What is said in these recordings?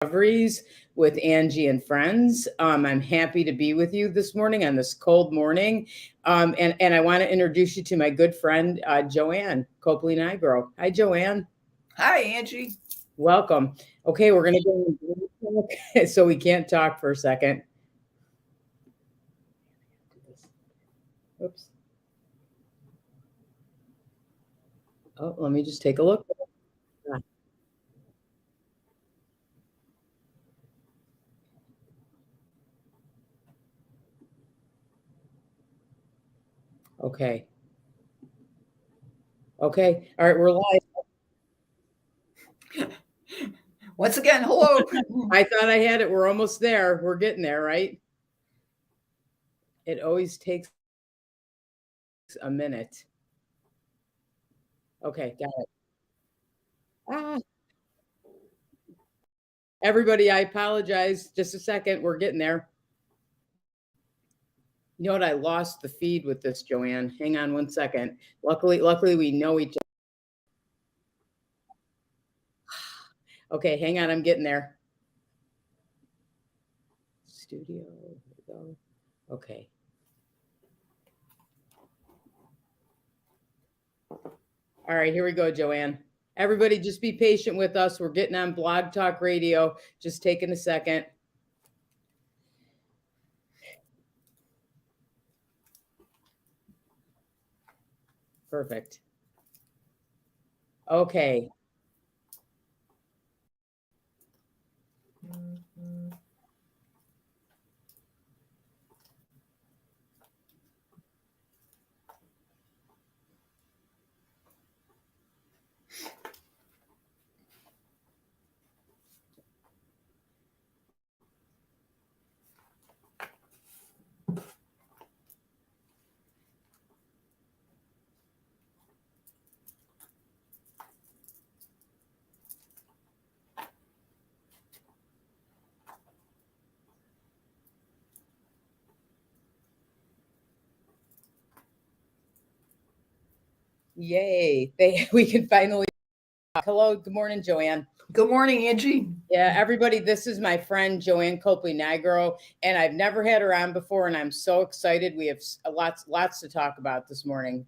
Discoveries with Angie and friends. I'm happy to be with you this morning on this cold morning. And I want to introduce you to my good friend, Joanne Copley-Nigro. Hi, Joanne. Hi, Angie. Welcome. Okay, we're going to go so we can't talk for a second. Oops. Oh, let me just take a look. Okay. Okay. All right, we're live. Once again, hello. I thought I had it. We're almost there. We're getting there, right? It always takes a minute. Okay, got it. Ah, everybody, I apologize. Just a second. We're getting there. You know what? I lost the feed with this, Joanne. Hang on one second. Luckily, we know each other. Okay, hang on. I'm getting there. Studio. Here we go. Okay. All right, here we go, Joanne. Everybody, just be patient with us. We're getting on Blog Talk Radio. Just taking a second. Perfect. Okay. Yay. We can finally talk. Hello. Good morning, Joanne. Good morning, Angie. Yeah, everybody, this is my friend Joanne Copley-Nigro, and I've never had her on before, and I'm so excited. We have lots to talk about this morning.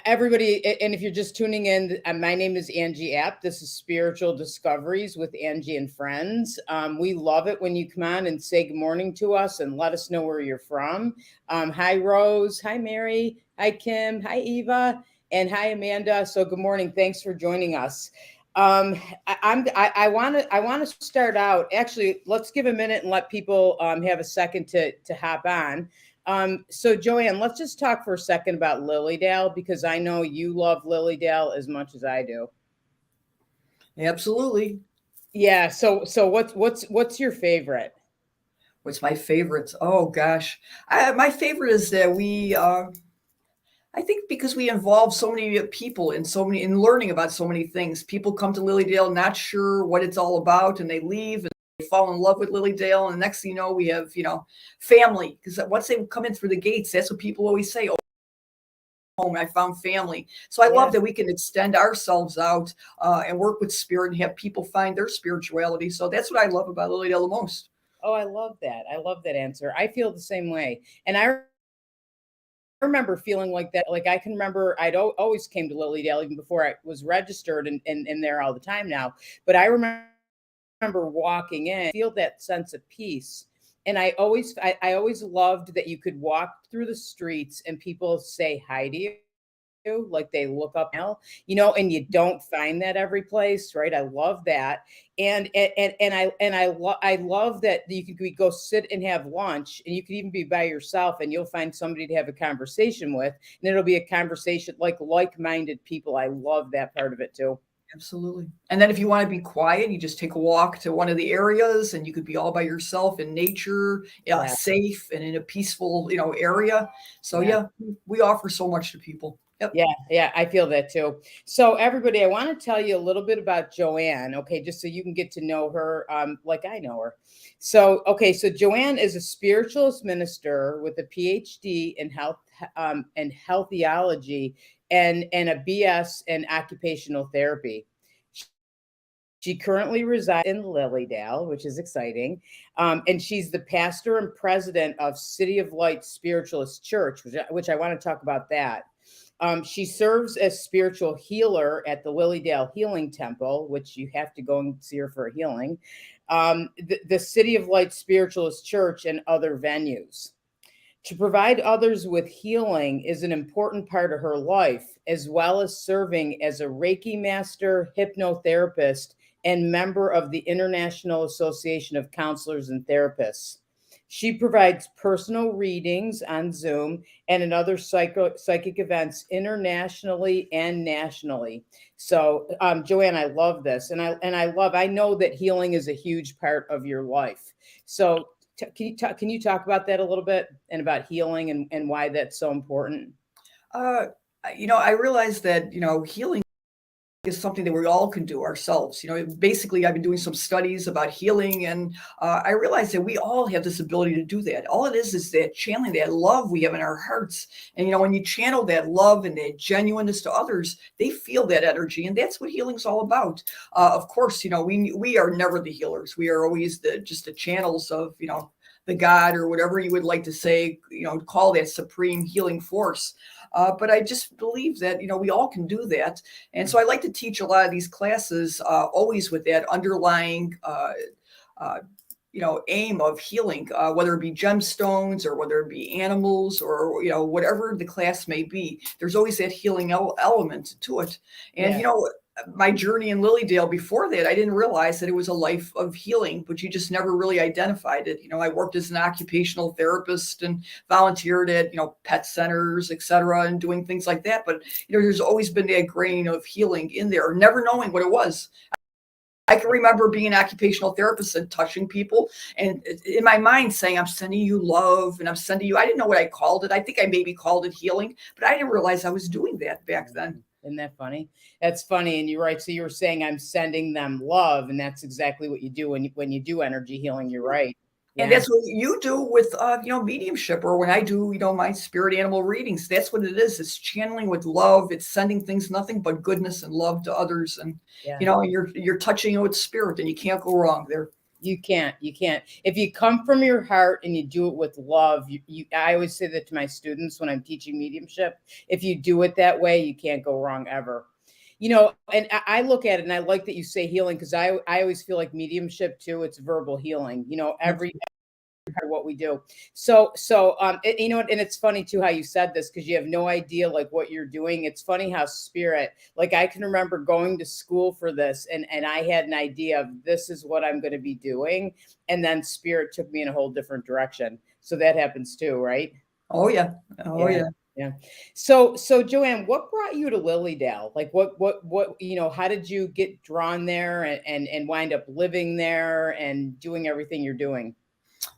Everybody, and if you're just tuning in, my name is Angie Abt. This is Spiritual Discoveries with Angie and Friends. We love it when you come on and say good morning to us and let us know where you're from. Hi, Rose. Hi, Mary. Hi, Kim. Hi, Eva. And hi, Amanda. So good morning. Thanks for joining us. I want to start out. Actually, let's give a minute and let people have a second to hop on. So Joanne, let's just talk for a second about Lilydale, because I know you love Lilydale as much as I do. Absolutely. Yeah. So what's your favorite? What's my favorite? Oh gosh, my favorite is that I think because we involve so many people in learning about so many things. People come to Lilydale not sure what it's all about, and they leave and they fall in love with Lilydale. And the next thing you know, we have family, because once they come in through the gates, that's what people always say. Oh, home, I found family. So I love that we can extend ourselves out and work with spirit and have people find their spirituality. So that's what I love about Lilydale the most. Oh, I love that. I love that answer. I feel the same way. And I remember feeling like that. Like I can remember I'd always came to Lilydale even before I was registered and there all the time now. But I remember walking in, feel that sense of peace. And I always loved that you could walk through the streets and people say hi to you, like they look up now, and you don't find that every place, right? I love that. I love that you can go sit and have lunch, and you can even be by yourself and you'll find somebody to have a conversation with, and it'll be a conversation like-minded people. I love that part of it too. Absolutely. And then if you want to be quiet, you just take a walk to one of the areas and you could be all by yourself in nature, Yeah. safe and in a peaceful, area. So we offer so much to people. Yep. Yeah, I feel that too. So everybody, I want to tell you a little bit about Joanne, okay, just so you can get to know her like I know her. So Joanne is a spiritualist minister with a PhD in health and healthyology and a BS in occupational therapy. She currently resides in Lilydale, which is exciting. And she's the pastor and president of City of Light Spiritualist Church, which I want to talk about that. She serves as spiritual healer at the Lilydale Healing Temple, which you have to go and see her for a healing, the City of Light Spiritualist Church, and other venues. To provide others with healing is an important part of her life, as well as serving as a Reiki master, hypnotherapist, and member of the International Association of Counselors and Therapists. She provides personal readings on Zoom and in other psychic events internationally and nationally. So, Joanne, I love this, and I know that healing is a huge part of your life. So, can you talk about that a little bit, and about healing and why that's so important? Uh, I realize that, healing is something that we all can do ourselves. Basically, I've been doing some studies about healing, and I realize that we all have this ability to do that. All it is that channeling that love we have in our hearts. And, when you channel that love and that genuineness to others, they feel that energy. And that's what healing's all about. Of course, we are never the healers. We are always just the channels of, the God, or whatever you would like to say, call that supreme healing force. But I just believe that, we all can do that. And so I like to teach a lot of these classes always with that underlying, aim of healing, whether it be gemstones or whether it be animals or, whatever the class may be. There's always that healing element to it. And, Yeah. My journey in Lilydale before that, I didn't realize that it was a life of healing, but you just never really identified it. I worked as an occupational therapist and volunteered at, pet centers, et cetera, and doing things like that. But, there's always been that grain of healing in there, never knowing what it was. I can remember being an occupational therapist and touching people, and in my mind saying, I'm sending you love, and I didn't know what I called it. I think I maybe called it healing, but I didn't realize I was doing that back then. Isn't that funny? That's funny. And you're right. So you were saying I'm sending them love, and that's exactly what you do when you do energy healing. You're right. And Yeah. that's what you do with, mediumship, or when I do, my spirit animal readings. That's what it is. It's channeling with love. It's sending things, nothing but goodness and love to others. And, Yeah. You're touching it with spirit, and you can't go wrong there. You can't. If you come from your heart and you do it with love, I always say that to my students when I'm teaching mediumship. If you do it that way, you can't go wrong ever. And I look at it, and I like that you say healing, because I always feel like mediumship too, it's verbal healing, every part of what we do. So, and it's funny too how you said this, because you have no idea like what you're doing. It's funny how spirit, like I can remember going to school for this, and I had an idea of this is what I'm going to be doing, and then spirit took me in a whole different direction. So that happens too, right? Oh yeah. Oh yeah. Yeah. So Joanne, what brought you to Lilydale? Like what, how did you get drawn there and wind up living there and doing everything you're doing?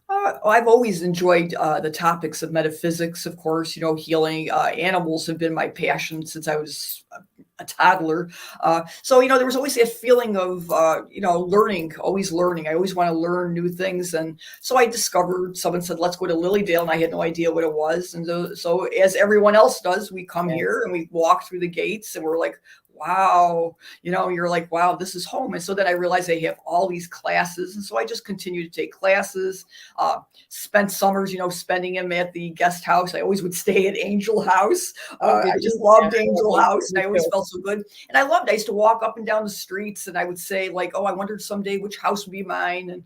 I've always enjoyed the topics of metaphysics, of course, healing. Animals have been my passion since I was a toddler. So, there was always that feeling of, learning, always learning. I always want to learn new things. And so I discovered, someone said, let's go to Lilydale. And I had no idea what it was. And so as everyone else does, we come here and we walk through the gates, and we're like, wow, you're like, wow, this is home. And so then I realized they have all these classes. And so I just continue to take classes, spent summers, spending them at the guest house. I always would stay at Angel House. I just loved Angel House, and I always felt so good. And I used to walk up and down the streets, and I would say like, oh, I wondered someday which house would be mine. And,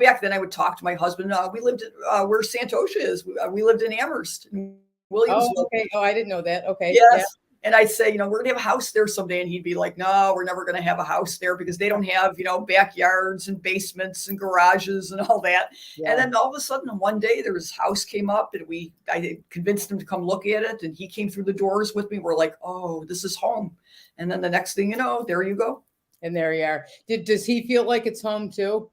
back then I would talk to my husband. We lived at where Santosha is. We lived in Amherst, in Williamsville. Oh, okay. Oh, I didn't know that. Okay. Yes. Yeah. And I'd say, we're going to have a house there someday. And he'd be like, no, we're never going to have a house there, because they don't have, backyards and basements and garages and all that. Yeah. And then all of a sudden, one day, his house came up, and I convinced him to come look at it. And he came through the doors with me. We're like, oh, this is home. And then the next thing you know, there you go. And there you are. Does he feel like it's home too?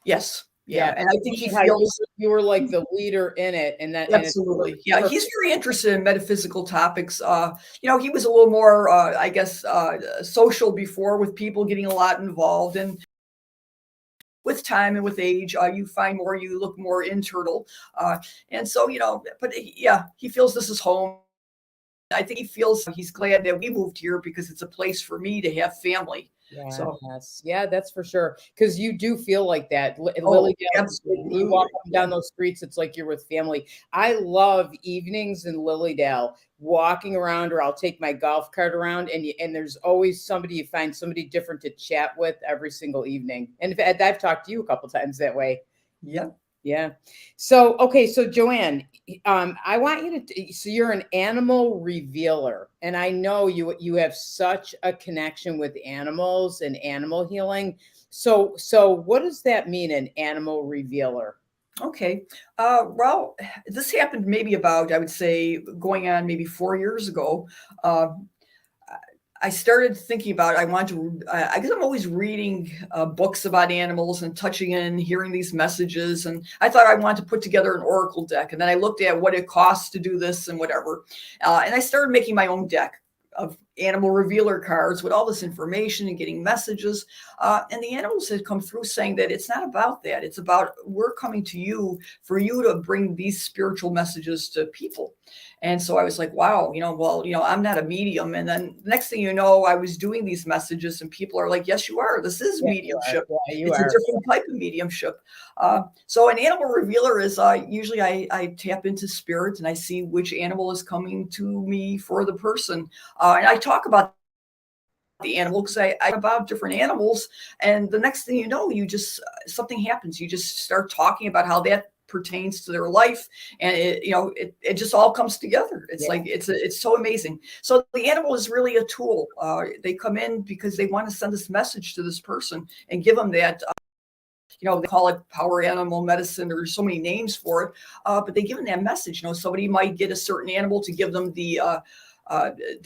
Yes. Yeah. And I think he feels you were like the leader in it. And that absolutely. Yeah. He's very interested in metaphysical topics. He was a little more, social before, with people getting a lot involved. And with time and with age, you look more internal. And so, but yeah, he feels this is home. I think he feels he's glad that we moved here, because it's a place for me to have family. So, Yes. Yeah, that's for sure. Because you do feel like that. oh, Lily, you walk absolutely. up and down those streets, it's like you're with family. I love evenings in Lilydale, walking around, or I'll take my golf cart around, and there's always somebody, you find somebody different to chat with every single evening. And in fact, I've talked to you a couple times that way. Yeah. Yeah. So, okay. So, Joanne, I want you so you're an animal revealer, and I know you have such a connection with animals and animal healing. So what does that mean, an animal revealer? Okay. Well, this happened maybe about, I would say, going on maybe 4 years ago. Uh, I started thinking about I want to. I guess I'm always reading books about animals and touching in, hearing these messages, and I thought I wanted to put together an oracle deck. And then I looked at what it costs to do this and whatever, and I started making my own deck of animal revealer cards with all this information and getting messages. And the animals had come through saying that it's not about that. It's about we're coming to you for you to bring these spiritual messages to people. And so I was like, wow, well, I'm not a medium. And then next thing you know, I was doing these messages and people are like, yes, you are. This is Yeah, you are. mediumship. Yeah, you It's a are. different type of mediumship. So an animal revealer is usually I tap into spirit and I see which animal is coming to me for the person. And I talk about the animal because I about different animals. And the next thing you know, you just something happens. You just start talking about how that pertains to their life, and it just all comes together. It's Yeah. like it's so amazing. So the animal is really a tool. They come in because they want to send this message to this person and give them that. They call it power animal medicine. There's so many names for it, but they give them that message. Somebody might get a certain animal to give them the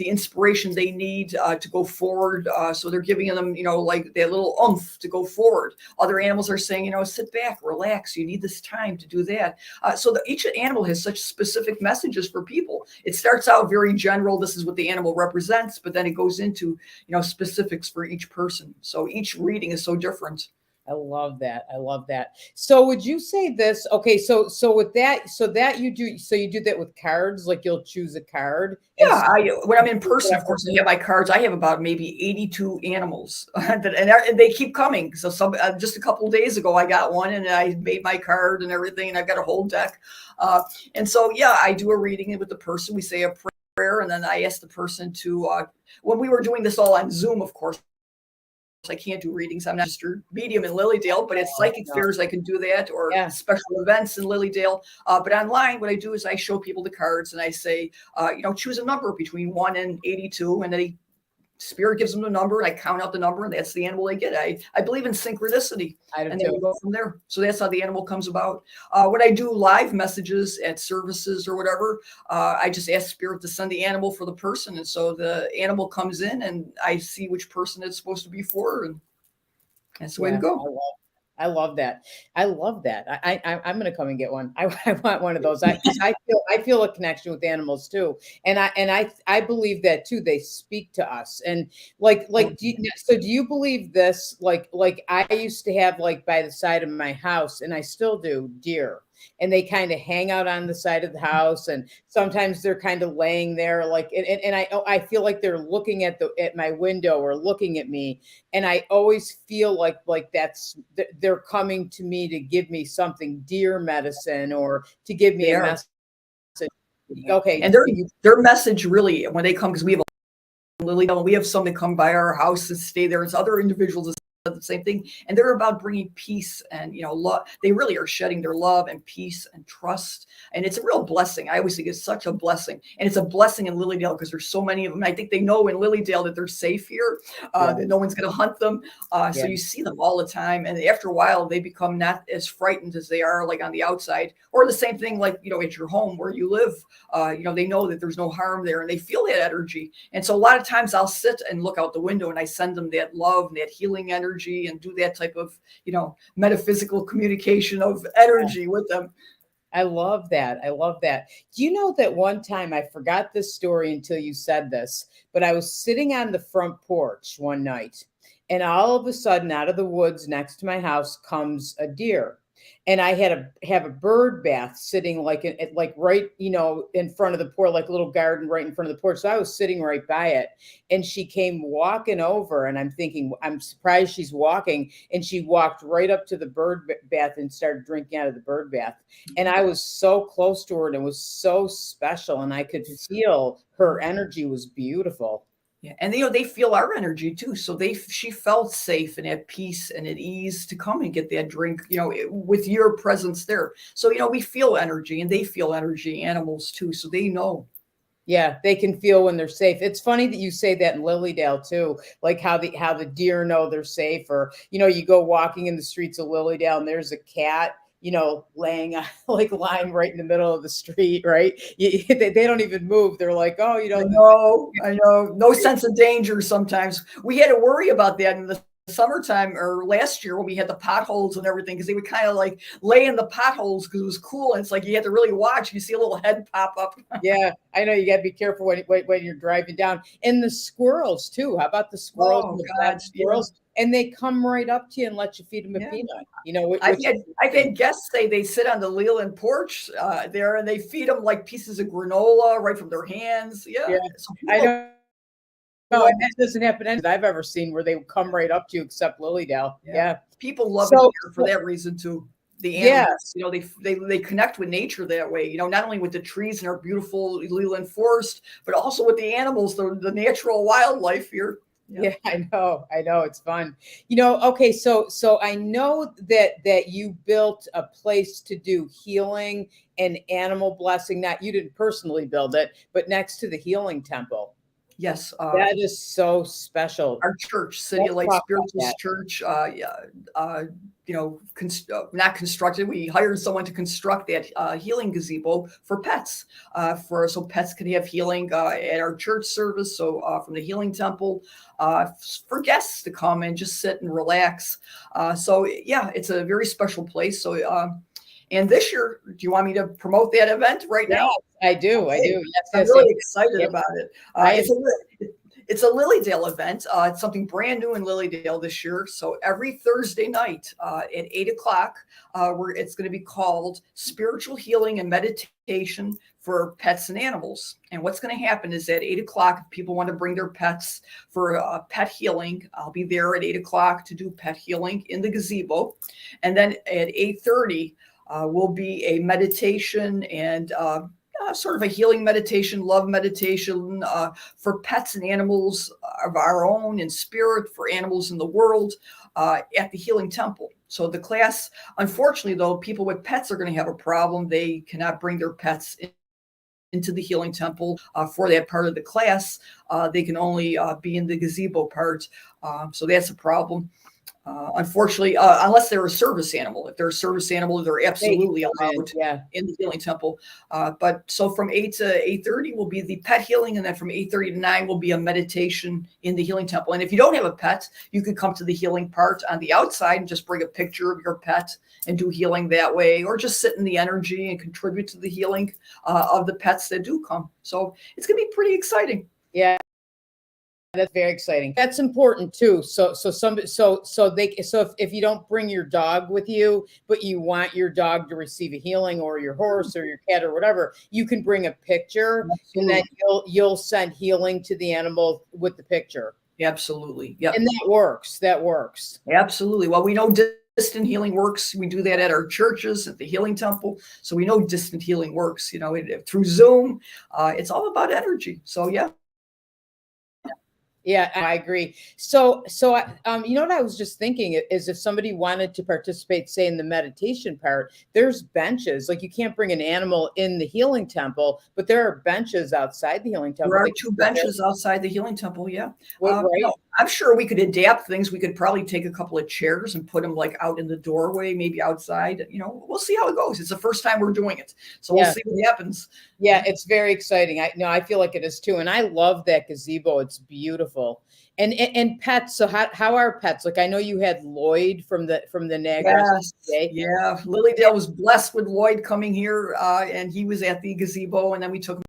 inspiration they need to go forward. So they're giving them, like that little oomph to go forward. Other animals are saying, sit back, relax. You need this time to do that. So each animal has such specific messages for people. It starts out very general. This is what the animal represents, but then it goes into, specifics for each person. So each reading is so different. I love that. I love that. So would you say this? Okay, so with that, you do that with cards, like you'll choose a card. And Yeah, when I'm in person, of course, I have my cards. I have about maybe 82 animals, and they keep coming. So just a couple of days ago, I got one, and I made my card and everything, and I've got a whole deck. And so, yeah, I do a reading with the person. We say a prayer, and then I ask the person to. When we were doing this all on Zoom, of course, I can't do readings. I'm not a medium in Lilydale, but at psychic fairs I can do that, or special events in Lilydale. But online, what I do is I show people the cards and I say, choose a number between 1 and 82, and then spirit gives them the number, and I count out the number, and that's the animal they get. I believe in synchronicity, and then we go from there. So that's how the animal comes about. When I do live messages at services or whatever, I just ask spirit to send the animal for the person, and so the animal comes in, and I see which person it's supposed to be for, and that's the way to go. I love that. I love that. I'm going to come and get one. I want one of those. I feel a connection with animals too, and I believe that too. They speak to us, and do you believe this? Like I used to have, like, by the side of my house, and I still do, deer. And they kind of hang out on the side of the house, and sometimes they're kind of laying there, like, and I feel like they're looking at my window or looking at me, and I always feel like they're coming to me to give me something, deer medicine, or to give me a message. Okay, and their message really, when they come, because we have Lilydale, we have some that come by our house and stay there. It's other individuals the same thing, and they're about bringing peace and love. They really are shedding their love and peace and trust, and it's a real blessing. I always think it's such a blessing, and it's a blessing in Lilydale because there's so many of them. I think they know in Lilydale that they're safe here, that no one's going to hunt them. So you see them all the time, and after a while they become not as frightened as they are like on the outside. Or the same thing, like at your home where you live, they know that there's no harm there, and they feel that energy. And so a lot of times I'll sit and look out the window and I send them that love and that healing energy, and do that type of metaphysical communication of energy with them. I love that. I love that. Do you know that one time, I forgot this story until you said this, but I was sitting on the front porch one night, and all of a sudden, out of the woods next to my house comes a deer. and I had to have a bird bath sitting like like right, in front of the porch, like a little garden right in front of the porch. So I was sitting right by it, and she came walking over, and I'm thinking, I'm surprised she's walking, and she walked right up to the bird bath and started drinking out of the bird bath. And I was so close to her, and it was so special, and I could feel her energy was beautiful. Yeah, and they feel our energy too. So she felt safe and at peace and at ease to come and get that drink, with your presence there. So we feel energy, and they feel energy, animals too. So they know. Yeah, they can feel when they're safe. It's funny that you say that in Lilydale too, like how the deer know they're safe, or you go walking in the streets of Lilydale and there's a cat, laying like lying right in the middle of the street, right? They don't even move. They're like, oh, I know. No sense of danger sometimes. We had to worry about that in the summertime or last year when we had the potholes and everything, because they would kind of like lay in the potholes because it was cool. And it's like you had to really watch. You see a little head pop up. Yeah, I know, you got to be careful when you're driving down. And the squirrels too. How about the squirrels? Oh, and the God, black squirrels? And they come right up to you and let you feed them a Yeah. peanut. I've had guests say they sit on the Leland porch there, and they feed them like pieces of granola right from their hands. Yeah. Yeah, So I know. No, and that doesn't happen that I've ever seen where they come right up to you, except Lilydale. Yeah. people love So, it here for that reason too. The yeah, animals, they connect with nature that way. Not only with the trees in our beautiful Leland forest, but also with the animals, the natural wildlife here. yeah, I know. It's fun. Okay, so I know that you built a place to do healing and animal blessing. Not, you didn't personally build it, but next to the healing temple. Yes. That is so special. Our church, City Let's of Light talk about Spirituals that. Church, not constructed. We hired someone to construct that healing gazebo for pets, so pets can have healing at our church service. So from the healing temple, for guests to come and just sit and relax. So yeah, it's a very special place. So. And this year, do you want me to promote that event right now? I do. Okay. I do. I'm Yes, really yes. excited Yes. about it. I It's a Lilydale event. It's something brand new in Lilydale this year. So every Thursday night at 8 o'clock, it's going to be called Spiritual Healing and Meditation for Pets and Animals. And what's going to happen is at 8 o'clock, if people want to bring their pets for pet healing, I'll be there at 8 o'clock to do pet healing in the gazebo. And then at 8:30, will be a meditation and sort of a healing meditation, love meditation for pets and animals of our own and spirit, for animals in the world at the Healing Temple. So the class, unfortunately, though, people with pets are going to have a problem. They cannot bring their pets into the Healing Temple for that part of the class. They can only be in the gazebo part. So that's a problem. Unfortunately, unless they're a service animal. If they're a service animal, they're absolutely allowed in the Healing Temple. But so from 8 to 8:30 will be the pet healing, and then from 8:30 to 9 will be a meditation in the Healing Temple. And if you don't have a pet, you can come to the healing part on the outside and just bring a picture of your pet and do healing that way, or just sit in the energy and contribute to the healing of the pets that do come. So it's going to be pretty exciting. Yeah. That's very exciting. That's important too. So if you don't bring your dog with you, but you want your dog to receive a healing, or your horse or your cat or whatever, you can bring a picture. Absolutely. And then you'll send healing to the animal with the picture. Absolutely. Yeah. And that works. Absolutely. Well, we know distant healing works. We do that at our churches, at the Healing Temple. So we know distant healing works, through Zoom. It's all about energy. So yeah. Yeah, I agree. So, what I was just thinking is, if somebody wanted to participate, say in the meditation part, there's benches. Like, you can't bring an animal in the Healing Temple, but there are benches outside the Healing Temple. There are 2 benches outside the Healing Temple. Yeah. Right. I'm sure we could adapt things. We could probably take a couple of chairs and put them like out in the doorway, maybe outside. We'll see how it goes. It's the first time we're doing it, so we'll see what happens. Yeah, it's very exciting. I feel like it is too, and I love that gazebo. It's beautiful. And pets. So how are pets? Like, I know you had Lloyd from the Niagara. Yes. Yeah, Lilydale was blessed with Lloyd coming here, and he was at the gazebo, and then we took him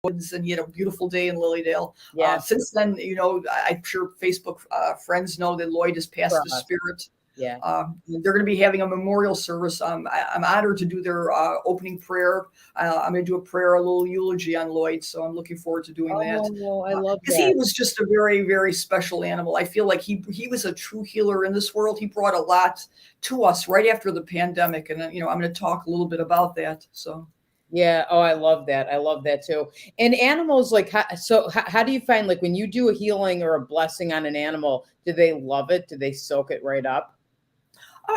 woods, and he had a beautiful day in Lilydale. Yeah. Since then, I'm sure Facebook friends know that Lloyd has passed the spirit. Yeah. They're going to be having a memorial service. I'm honored to do their opening prayer. I'm going to do a little eulogy on Lloyd. So I'm looking forward to doing that. Oh, I love Because he that. was just a very, very special animal. I feel like he was a true healer in this world. He brought a lot to us right after the pandemic. And, I'm going to talk a little bit about that. So. Yeah. Oh, I love that. I love that too. And animals, like, how do you find, like, when you do a healing or a blessing on an animal, do they love it? Do they soak it right up?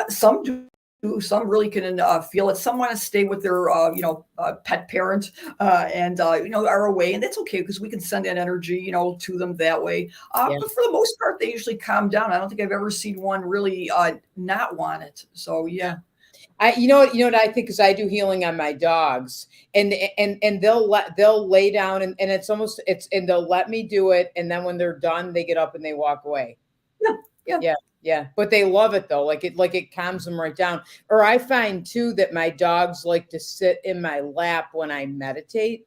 Some do. Some really can feel it. Some want to stay with their, pet parent, and are away, and that's okay because we can send that energy, to them that way. Yeah. But for the most part, they usually calm down. I don't think I've ever seen one really not want it. So yeah. You know what I think, is I do healing on my dogs, and they'll lay down, and and they'll let me do it, and then when they're done, they get up and they walk away. Yeah, yeah. Yeah, yeah, but they love it though. Like it calms them right down. Or I find too that my dogs like to sit in my lap when I meditate,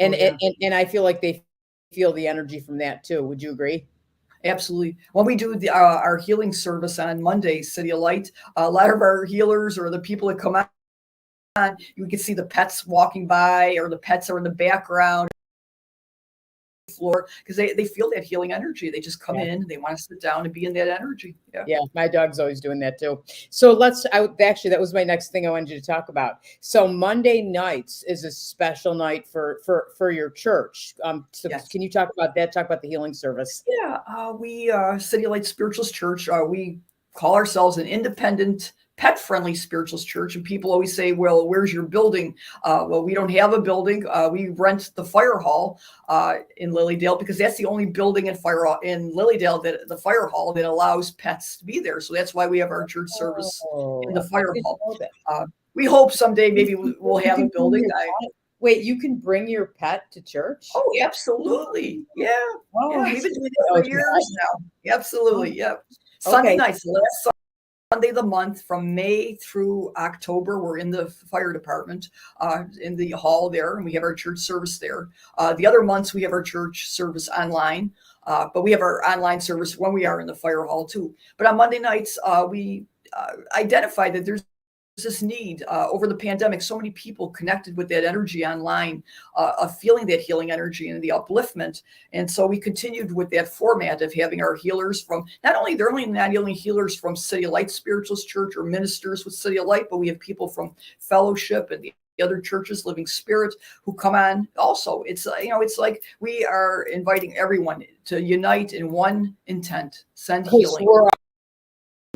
Oh, and yeah. and I feel like they feel the energy from that too. Would you agree? Absolutely. When we do our healing service on Monday, City of Light, a lot of our healers or the people that come on, you can see the pets walking by or the pets are in the background floor because they feel that healing energy. They just come Yeah. in, they want to sit down and be in that energy. Yeah. Yeah, my dog's always doing that too. So actually, that was my next thing I wanted you to talk about. So Monday nights is a special night for your church. So Yes. can you talk about that? Talk about the healing service. Yeah. We City Light Spiritualist Church. We call ourselves an independent, pet-friendly spiritualist church, and people always say, "Well, where's your building?" Well, we don't have a building. We rent the fire hall in Lilydale because that's the only building in Lilydale that the fire hall that allows pets to be there. So that's why we have our church service in Oh, the I fire didn't hall. know that. We hope someday maybe we'll You have a can bring building. your pet- Wait, you can bring your pet to church? Oh, absolutely. Yeah. Oh, Yeah. We've that's been doing that oh, for years now. Absolutely. Yep. Sunday okay. nights, the last Sunday of the month from May through October, we're in the fire department in the hall there, and we have our church service there. The other months, we have our church service online, but we have our online service when we are in the fire hall too. But on Monday nights, we identified that there's this need over the pandemic. So many people connected with that energy online, of feeling that healing energy and the upliftment. And so we continued with that format of having our healers from they're only not only healers from City of Light Spiritualist Church or ministers with City of Light, but we have people from Fellowship and the other churches, Living Spirit, who come on also. It's it's like we are inviting everyone to unite in one intent: send healing.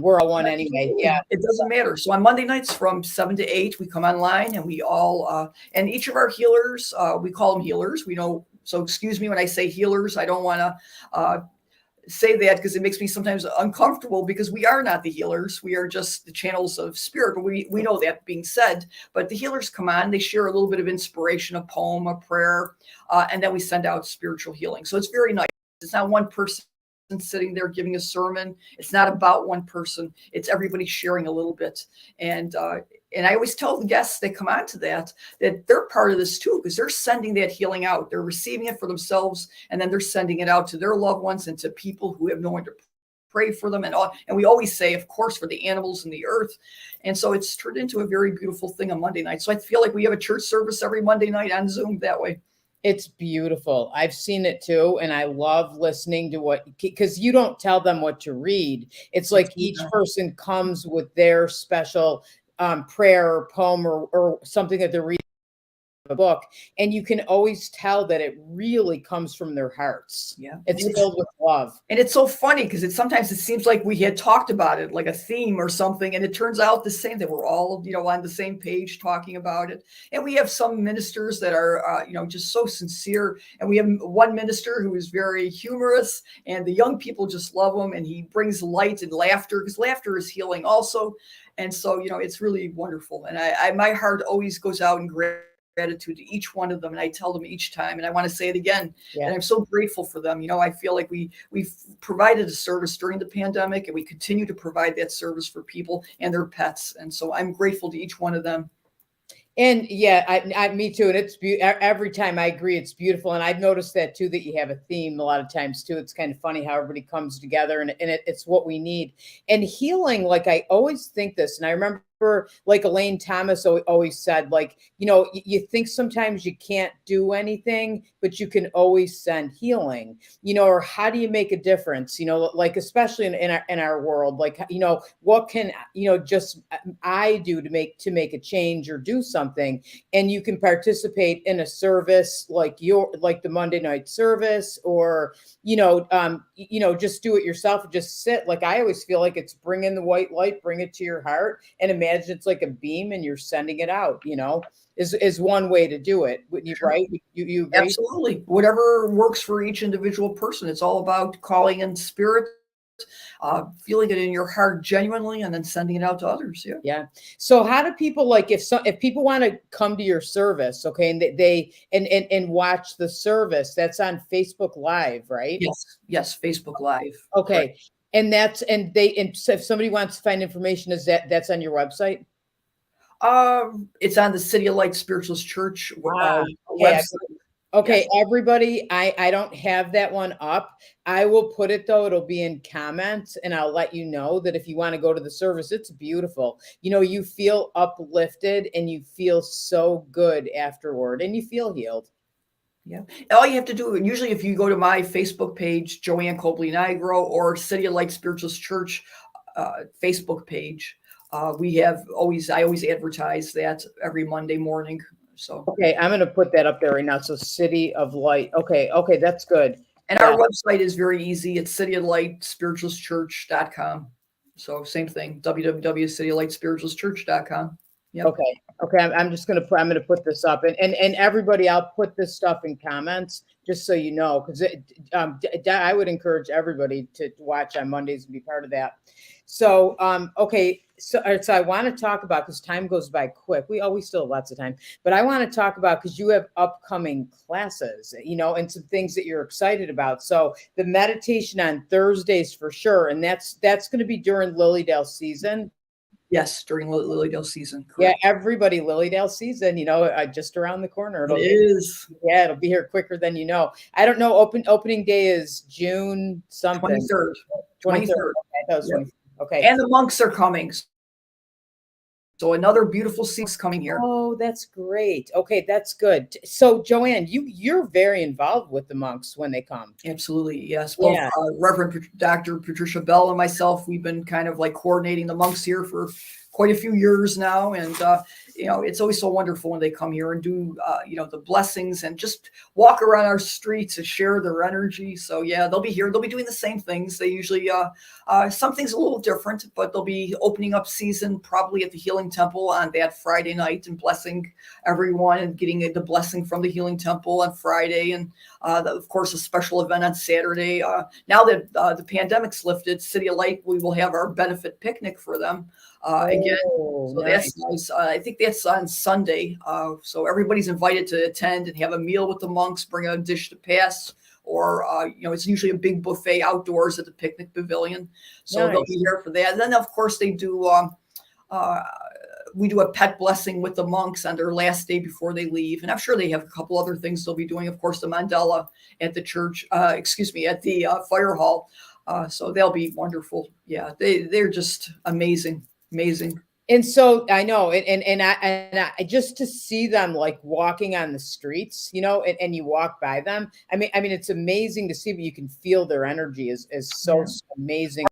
We're all one anyway. Yeah. It doesn't matter. So on Monday nights from 7 to 8, we come online and we all, and each of our healers, we call them healers. We know, so excuse me when I say healers. I don't want to say that because it makes me sometimes uncomfortable because we are not the healers. We are just the channels of spirit. But we know that being said, but the healers come on, they share a little bit of inspiration, a poem, a prayer, and then we send out spiritual healing. So it's very nice. It's not one person sitting there giving a sermon. It's not about one person. It's everybody sharing a little bit. And I always tell the guests that come on to that they're part of this too, because they're sending that healing out. They're receiving it for themselves, and then they're sending it out to their loved ones and to people who have no one to pray for them and all. And we always say, of course, for the animals and the earth. And so it's turned into a very beautiful thing on Monday night. So I feel like we have a church service every Monday night on Zoom that way. It's beautiful. I've seen it too. And I love listening to because you don't tell them what to read. It's like each person comes with their special prayer or poem or something that they're reading in a book. And you can always tell that it really comes from their hearts. Yeah. It's filled with love. And it's so funny because sometimes it seems like we had talked about it, like a theme or something. And it turns out the same, that we're all, on the same page talking about it. And we have some ministers that are, just so sincere. And we have one minister who is very humorous, and the young people just love him. And he brings light and laughter, because laughter is healing also. And so, it's really wonderful. And my heart always goes out in gratitude to each one of them, and I tell them each time, and I want to say it again, and I'm so grateful for them. I feel like we've provided a service during the pandemic, and we continue to provide that service for people and their pets, and so I'm grateful to each one of them. And yeah, me too. And every time I agree, it's beautiful. And I've noticed that too, that you have a theme a lot of times too. It's kind of funny how everybody comes together, and it's what we need. And healing, like I always think this, and I remember like Elaine Thomas always said, like, you think sometimes you can't do anything, but you can always send healing, or how do you make a difference, like especially in our world, like, what can, just I do to make a change or do something. And you can participate in a service like the Monday night service, or just do it yourself, just sit. Like I always feel like it's bring in the white light, bring it to your heart, and imagine it's like a beam and you're sending it out, is one way to do it. Would you, Sure. right? You agree? Absolutely. Whatever works for each individual person. It's all about calling in spirit, feeling it in your heart genuinely, and then sending it out to others. Yeah. Yeah. So how do people, like, if people want to come to your service, okay, and they watch the service, that's on Facebook Live, right? Yes. Yes. Facebook Live. Correct. Okay. And so if somebody wants to find information, that's on your website? It's on the City of Light Spiritualist Church Okay. website. Okay, Yes. everybody, I don't have that one up. I will put it though. It'll be in comments, and I'll let you know that if you want to go to the service, it's beautiful. You feel uplifted and you feel so good afterward, and you feel healed. Yeah. All you have to do, usually if you go to my Facebook page, Joanne Copley-Nigro, or City of Light Spiritualist Church Facebook page, I always advertise that every Monday morning. So, Okay, I'm going to put that up there right now. So City of Light. Okay, that's good. and Yeah. our website is very easy. It's cityoflightspiritualistchurch.com. So same thing, www.cityoflightspiritualistchurch.com. Yep. Okay. I'm just gonna put this up, and everybody, I'll put this stuff in comments just so you know, because I would encourage everybody to watch on Mondays and be part of that. So okay, so I want to talk about, because time goes by quick. We still have lots of time, but I want to talk about, because you have upcoming classes, and some things that you're excited about. So the meditation on Thursdays for sure, and that's going to be during Lilydale season. Yes, during Lilydale season. Yeah, Correct. everybody, Lilydale season, just around the corner. It is It'll be here quicker than you know. I don't know. Opening day is June something. 23rd. 23rd. 23rd. Okay, that was Yep. 23rd. Okay. And the monks are coming. So another beautiful season's coming here. Oh, that's great. Okay, that's good. So Joanne, you're very involved with the monks when they come. Absolutely, yes. Both Yeah. Reverend Dr. Patricia Bell and myself, we've been kind of like coordinating the monks here for quite a few years now, and it's always so wonderful when they come here and do the blessings and just walk around our streets and share their energy. So yeah, they'll be here. They'll be doing the same things. They usually some things a little different, but they'll be opening up season probably at the Healing Temple on that Friday night and blessing everyone and getting the blessing from the Healing Temple on Friday, and of course a special event on Saturday. Now that the pandemic's lifted, City of Light, we will have our benefit picnic for them again. So Nice. that's nice. I think that's on Sunday. So everybody's invited to attend and have a meal with the monks, bring a dish to pass, or it's usually a big buffet outdoors at the picnic pavilion. So they'll be here for that. And then of course they do we do a pet blessing with the monks on their last day before they leave. And I'm sure they have a couple other things they'll be doing. Of course, the mandala at the church, at the fire hall. So they'll be wonderful. Yeah, they're just amazing. And so I know, and I just to see them like walking on the streets, and you walk by them. I mean, it's amazing to see, but you can feel their energy is so amazing.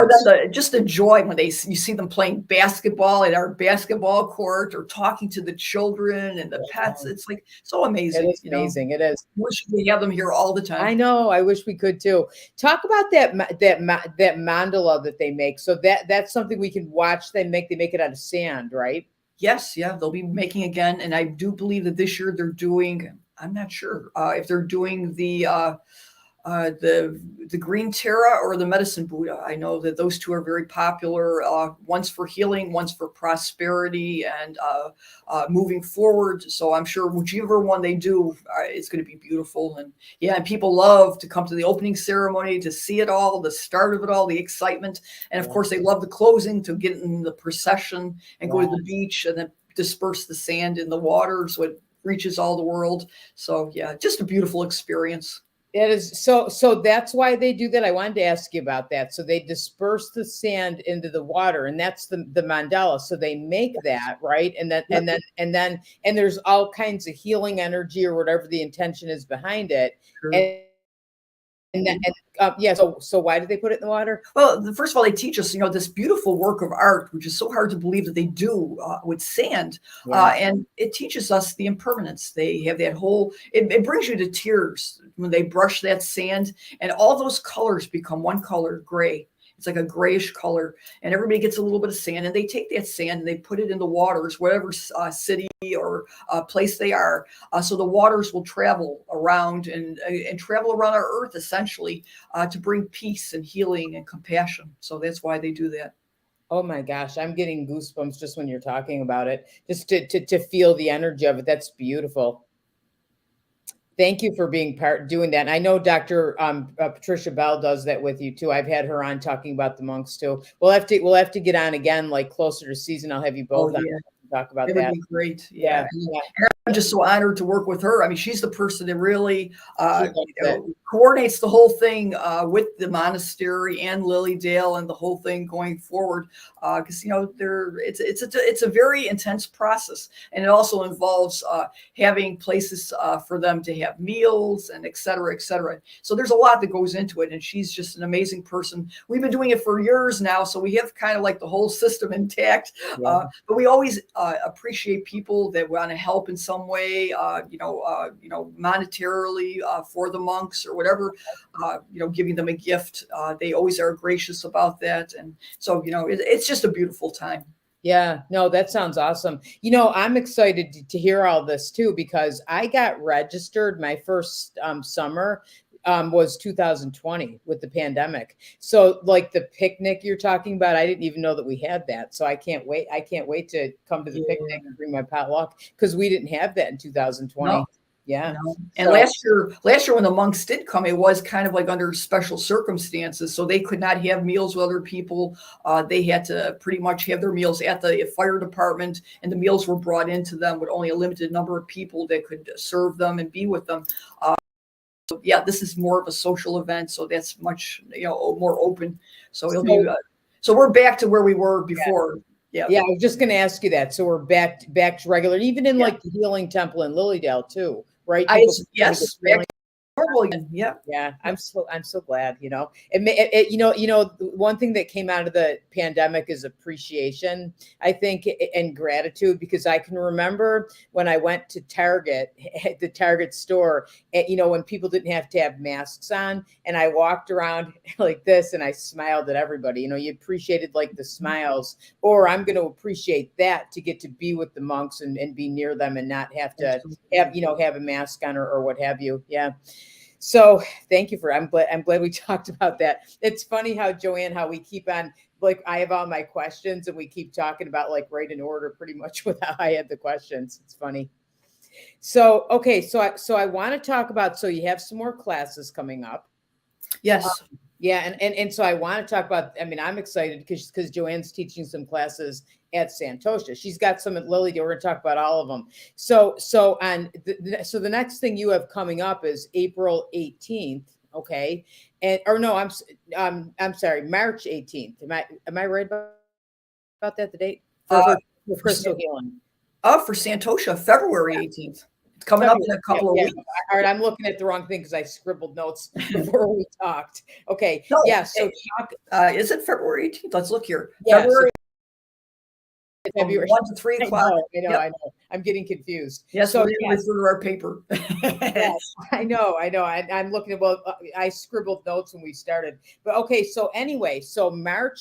Or then just the joy when you see them playing basketball at our basketball court, or talking to the children and the pets. It's like so amazing. It is amazing. It is. Wish we have them here all the time. I know. I wish we could too. Talk about that mandala that they make. So that's something we can watch. They make it out of sand, right? Yes, yeah, they'll be making again, and I do believe that this year they're doing. I'm not sure if they're doing the green Terra or the medicine Buddha. I know that those two are very popular. One's for healing, one's for prosperity and moving forward. So I'm sure whichever one they do, it's going to be beautiful. And yeah, and people love to come to the opening ceremony to see it all, the start of it all, the excitement. And of course, they love the closing, to get in the procession and go to the beach and then disperse the sand in the water so it reaches all the world. So yeah, just a beautiful experience. It is so that's why they do that. I wanted to ask you about that. So they disperse the sand into the water, and that's the mandala. So they make that, right? And then Yep. and there's all kinds of healing energy or whatever the intention is behind it. Sure. Yeah, so why did they put it in the water? Well, first of all, they teach us, this beautiful work of art, which is so hard to believe that they do with sand. Yeah. And it teaches us the impermanence. They have that whole, it brings you to tears when they brush that sand, and all those colors become one color, gray. It's like a grayish color, and everybody gets a little bit of sand, and they take that sand and they put it in the waters, whatever city or place they are. So the waters will travel around and travel around our earth essentially to bring peace and healing and compassion. So that's why they do that. Oh my gosh, I'm getting goosebumps just when you're talking about it, just to feel the energy of it. That's beautiful. Thank you for being doing that. And I know Dr. Patricia Bell does that with you too. I've had her on talking about the monks too. We'll have to get on again, like closer to season. I'll have you both on to talk about that. It would be great. Yeah. I'm just so honored to work with her. I mean, she's the person that really coordinates the whole thing with the monastery and Lilydale and the whole thing going forward. Because it's a very intense process, and it also involves having places for them to have meals and et cetera, et cetera. So there's a lot that goes into it, and she's just an amazing person. We've been doing it for years now, so we have kind of like the whole system intact. Yeah. But we always appreciate people that want to help in some way, monetarily for the monks or whatever, giving them a gift. They always are gracious about that. And so, it's just a beautiful time. Yeah, no, that sounds awesome. I'm excited to hear all this too, because I got registered my first summer was 2020 with the pandemic. So like the picnic you're talking about, I didn't even know that we had that. So I can't wait. I can't wait to come to the picnic and bring my potluck, because we didn't have that in 2020. No. Yeah. And last year when the monks did come, it was kind of like under special circumstances. So they could not have meals with other people. They had to pretty much have their meals at the fire department, and the meals were brought into them with only a limited number of people that could serve them and be with them. So yeah, this is more of a social event, so that's much more open. So it'll be so we're back to where we were before. Yeah. I was just going to ask you that. So we're back to regular, even in like the Healing Temple in Lilydale too, right? Yes. Normal again. Yeah. I'm so glad. One thing that came out of the pandemic is appreciation, I think, and gratitude, because I can remember when I went to Target, at the Target store, when people didn't have to have masks on, and I walked around like this and I smiled at everybody. You appreciated like the smiles, or I'm going to appreciate that to get to be with the monks and be near them and not have to have a mask on or what have you. Yeah. So thank you I'm glad we talked about that. It's funny how Joanne, how we keep on, like, I have all my questions and we keep talking about like right in order pretty much with how I had the questions. It's funny. So, okay. So I want to talk about, so you have some more classes coming up. Yes. And so I want to talk about, I'm excited because Joanne's teaching some classes at Santosha. She's got some at Lilydale. We're going to talk about all of them. So the next thing you have coming up is April 18th. Okay. I'm sorry, March 18th. Am I right about that? The date for crystal healing? For Santosha, February 18th. Coming up in a couple of weeks. All right, I'm looking at the wrong thing because I scribbled notes before we talked. Okay. No, So is it February 18th? Let's look here. Yeah, February 1 to 3 o'clock. I know. I'm getting confused. Yes, so we're through our paper. Yes, I know. I'm looking at, I scribbled notes when we started. But okay, so anyway, February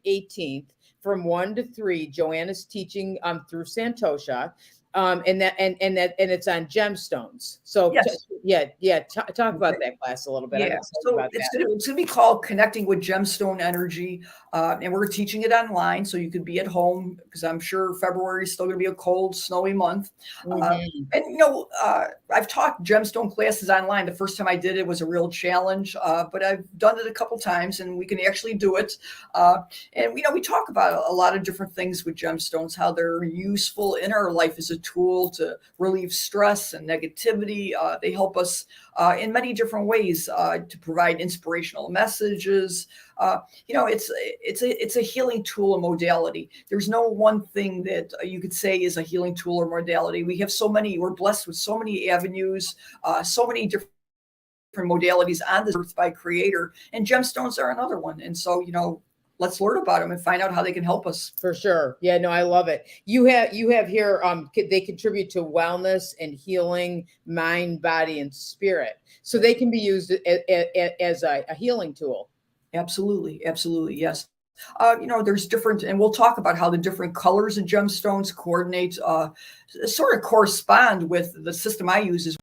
18th from 1 to 3, Joanne is teaching through Santosha. And it's on gemstones. So Yes. talk about that class a little bit. I'm Yeah, excited so about that. it's gonna be called Connecting with Gemstone Energy, and we're teaching it online, so you could be at home because I'm sure February is still gonna be a cold, snowy month. Uh, Mhm. and I've taught gemstone classes online. The first time I did it was a real challenge, but I've done it a couple times, and we can actually do it. And we talk about a lot of different things with gemstones, how they're useful in our life as a tool to relieve stress and negativity. They help us in many different ways to provide inspirational messages. It's a healing tool and modality. There's no one thing that you could say is a healing tool or modality. We have so many. We're blessed with so many avenues, so many different modalities on this earth by Creator, and gemstones are another one. And so let's learn about them and find out how they can help us. For sure. Yeah, no, I love it. You have here they contribute to wellness and healing, mind, body, and spirit. So they can be used as a healing tool. Absolutely, absolutely, yes. There's different, and we'll talk about how the different colors of gemstones coordinate, sort of correspond with the system I use as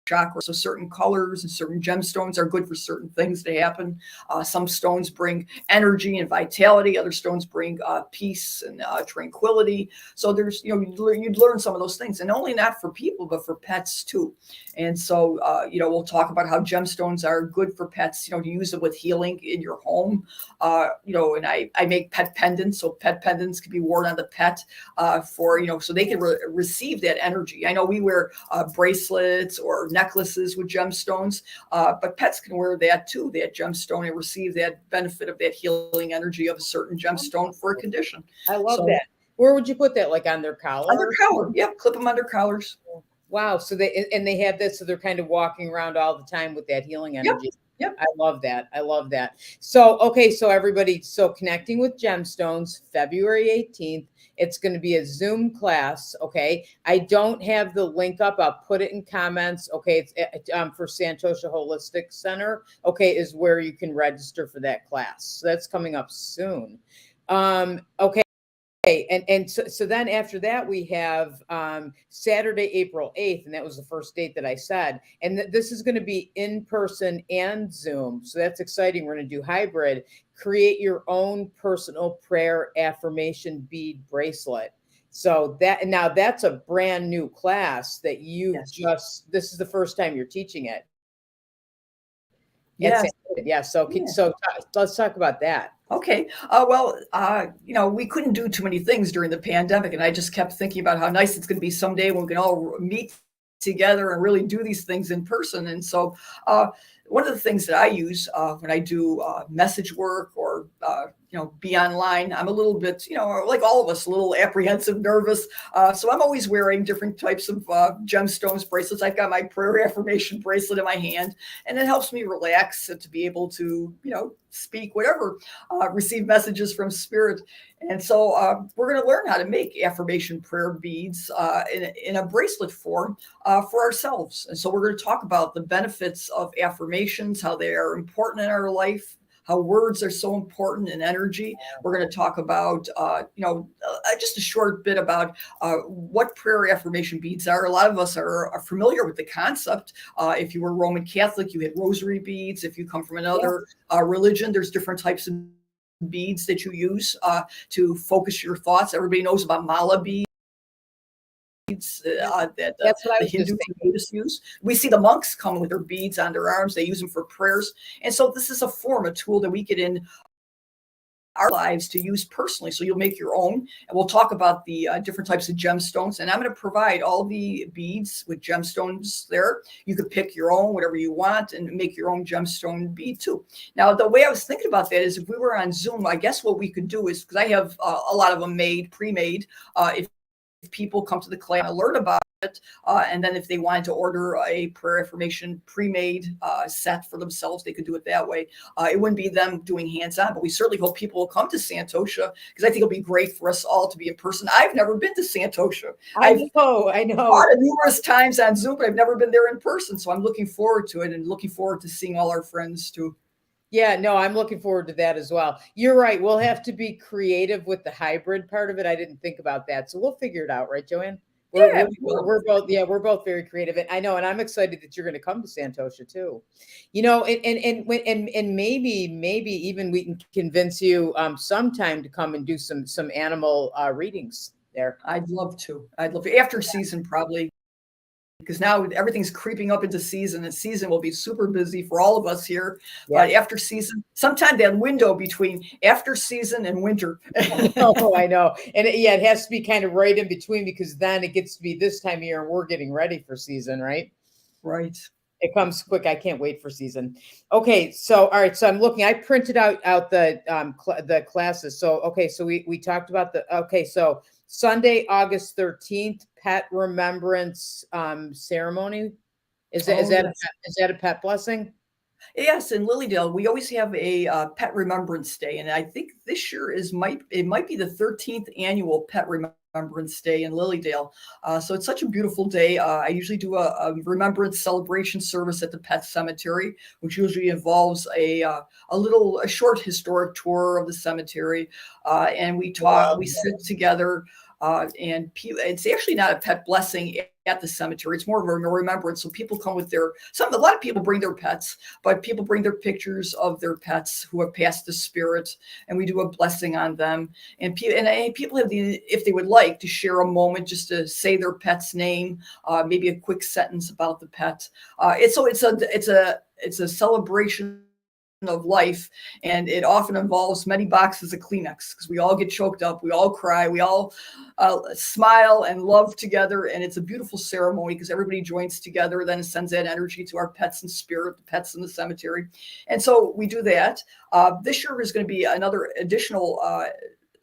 chakra. So certain colors and certain gemstones are good for certain things to happen. Some stones bring energy and vitality. Other stones bring peace and tranquility. So there's, you'd learn some of those things, and only not for people, but for pets too. And so, we'll talk about how gemstones are good for pets, to use them with healing in your home. And I make pet pendants. So pet pendants can be worn on the pet so they can receive that energy. I know we wear bracelets or necklaces with gemstones, but pets can wear that too, that gemstone, and receive that benefit of that healing energy of a certain gemstone for a condition. I love that. Where would you put that? Like on their collar? On their collar. Yep, clip them under collars. Wow. So they have this, so they're kind of walking around all the time with that healing energy. Yep. I love that. I love that. So, okay. So everybody, Connecting with Gemstones, February 18th, it's going to be a Zoom class. Okay. I don't have the link up. I'll put it in comments. Okay. It's for Santosha Holistic Center. Okay. Is where you can register for that class. So that's coming up soon. Okay. And so then after that, we have Saturday, April 8th, and that was the first date that I said. And this is going to be in person and Zoom. So that's exciting. We're going to do hybrid. Create your own personal prayer affirmation bead bracelet. So that's a brand new class that this is the first time you're teaching it. Yes. Yeah. So let's talk about that. Okay. We couldn't do too many things during the pandemic, and I just kept thinking about how nice it's going to be someday when we can all meet together and really do these things in person. And so, one of the things that I use when I do message work or be online, I'm a little bit, like all of us, a little apprehensive, nervous. So I'm always wearing different types of gemstones bracelets. I've got my prayer affirmation bracelet in my hand, and it helps me relax and to be able to, speak whatever, receive messages from spirit. And so we're going to learn how to make affirmation prayer beads in a bracelet form for ourselves. And so we're going to talk about the benefits of affirmations, how they are important in our life, how words are so important in energy. We're going to talk about, just a short bit about what prayer affirmation beads are. A lot of us are familiar with the concept. If you were Roman Catholic, you had rosary beads. If you come from another religion, there's different types of beads that you use to focus your thoughts. Everybody knows about mala beads. That That's what I the was Hindu and Buddhists use. We see the monks come with their beads on their arms. They use them for prayers. And so this is a tool that we get in our lives to use personally. So you'll make your own, and we'll talk about the different types of gemstones. And I'm going to provide all the beads with gemstones there. You could pick your own, whatever you want, and make your own gemstone bead too. Now, the way I was thinking about that is if we were on Zoom, I guess what we could do is, because I have a lot of them pre-made, if people come to the class and learn about it, and then if they wanted to order a prayer affirmation pre-made set for themselves, they could do it that way. It wouldn't be them doing hands-on, but we certainly hope people will come to Santosha, because I think it'll be great for us all to be in person. I've never been to Santosha. I know. Taught it numerous times on Zoom, but I've never been there in person. So I'm looking forward to it, and looking forward to seeing all our friends too. Yeah, no, I'm looking forward to that as well. You're right. We'll have to be creative with the hybrid part of it. I didn't think about that. So we'll figure it out, right, Joanne? Yeah, we will. We're both very creative. And I know, and I'm excited that you're going to come to Santosha too. You know, and maybe even we can convince you sometime to come and do some animal readings there. I'd love to. After season, probably, because now everything's creeping up into season, and season will be super busy for all of us here. Yeah. But after season, sometime that window between after season and winter. Oh, I know. And it has to be kind of right in between, because then it gets to be this time of year and we're getting ready for season, right? Right. It comes quick. I can't wait for season. Okay, so all right. So I'm looking. I printed out the classes. So okay, so we talked about so Sunday, August 13th, pet remembrance ceremony. Is Oh, that yes. is that a pet blessing? Yes, in Lilydale, we always have a Pet Remembrance Day, and I think this year might be the 13th annual Pet Remembrance Day in Lilydale. So it's such a beautiful day. I usually do a remembrance celebration service at the pet cemetery, which usually involves a short historic tour of the cemetery, and we talk, we sit together. And it's actually not a pet blessing at the cemetery. It's more of a remembrance. So people come with a lot of people bring their pets, but people bring their pictures of their pets who have passed the spirit, and we do a blessing on them. And people have if they would like to share a moment just to say their pet's name, maybe a quick sentence about the pet. It's a celebration of life, and it often involves many boxes of Kleenex, because we all get choked up, we all cry, we all smile and love together, and it's a beautiful ceremony because everybody joins together, then sends that energy to our pets in spirit, the pets in the cemetery. And so we do that. This year is going to be another additional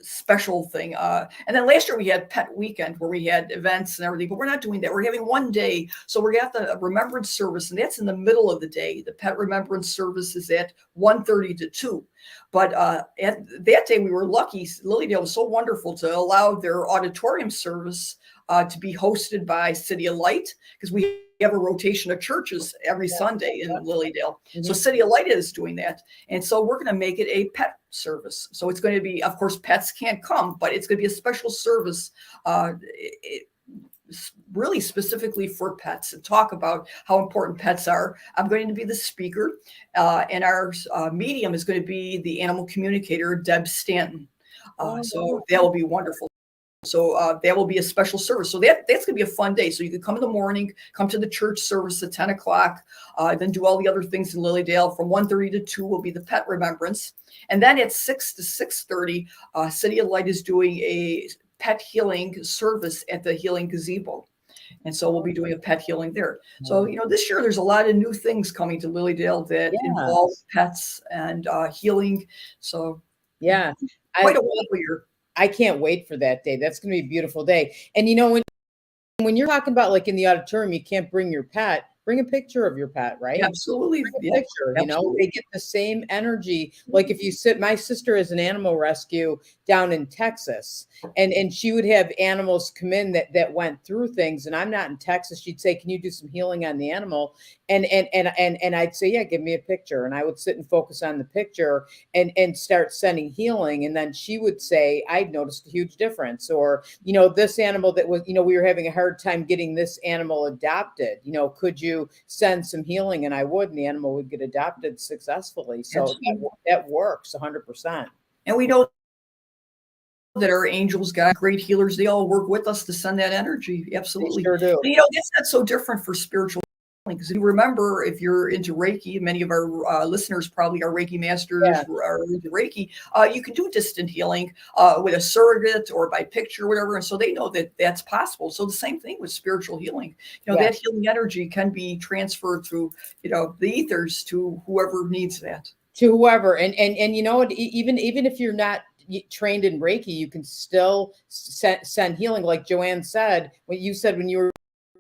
special thing. And then last year we had Pet Weekend, where we had events and everything, but we're not doing that. We're having one day. So we're at the remembrance service, and that's in the middle of the day. The Pet Remembrance service is at 1:30 to 2. But at that day, we were lucky. Lilydale was so wonderful to allow their auditorium service to be hosted by City of Light, because we have a rotation of churches every Sunday in Lilydale. Mm-hmm. So City of Light is doing that. And so we're going to make it a pet service. So it's going to be, of course, pets can't come, but it's going to be a special service really specifically for pets, and talk about how important pets are. I'm going to be the speaker, and our medium is going to be the animal communicator, Deb Stanton. So that will be wonderful. So that will be a special service. So that's going to be a fun day. So you can come in the morning, come to the church service at 10 o'clock, then do all the other things in Lilydale. From 1:30 to 2 will be the pet remembrance. And then at 6 to 6:30, City of Light is doing a pet healing service at the Healing Gazebo. And so we'll be doing a pet healing there. So, this year there's a lot of new things coming to Lilydale that involve pets and healing. So yeah, quite a wonderful year. I can't wait for that day. That's going to be a beautiful day. And when you're talking about, like, in the auditorium, you can't bring your pet. Bring a picture of your pet, right? Absolutely. Bring a picture, they get the same energy. Like, if you my sister is an animal rescue down in Texas, and she would have animals come in that went through things, and I'm not in Texas. She'd say, "Can you do some healing on the animal?" And I'd say, "Yeah, give me a picture." And I would sit and focus on the picture and start sending healing. And then she would say, "I'd noticed a huge difference," or, this animal that was, we were having a hard time getting this animal adopted. Could you send some healing? And I would, and the animal would get adopted successfully. So that works 100%. And we know that our angels, got great healers, they all work with us to send that energy. Absolutely. They sure do. And, that's not so different for spiritual healing, because you remember, if you're into Reiki, many of our listeners probably are Reiki masters, are into Reiki. You can do distant healing with a surrogate or by picture, whatever. And so they know that that's possible. So the same thing with spiritual healing. That healing energy can be transferred through, the ethers to whoever needs that. To whoever. And even if you're not trained in Reiki, you can still send healing. Like Joanne said, when you were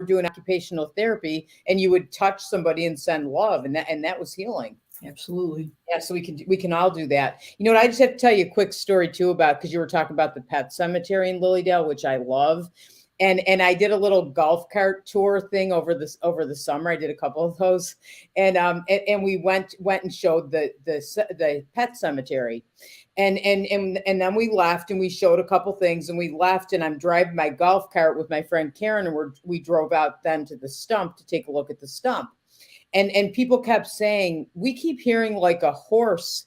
doing occupational therapy, and you would touch somebody and send love, and that was healing. Absolutely. Yeah. So we can all do that. I just have to tell you a quick story too, about, because you were talking about the pet cemetery in Lilydale, which I love. And I did a little golf cart tour thing over the summer. I did a couple of those, and we went and showed the pet cemetery. And then we left and we showed a couple things and we left, and I'm driving my golf cart with my friend Karen, and we drove out then to the stump to take a look at the stump. And people kept saying, we keep hearing like a horse,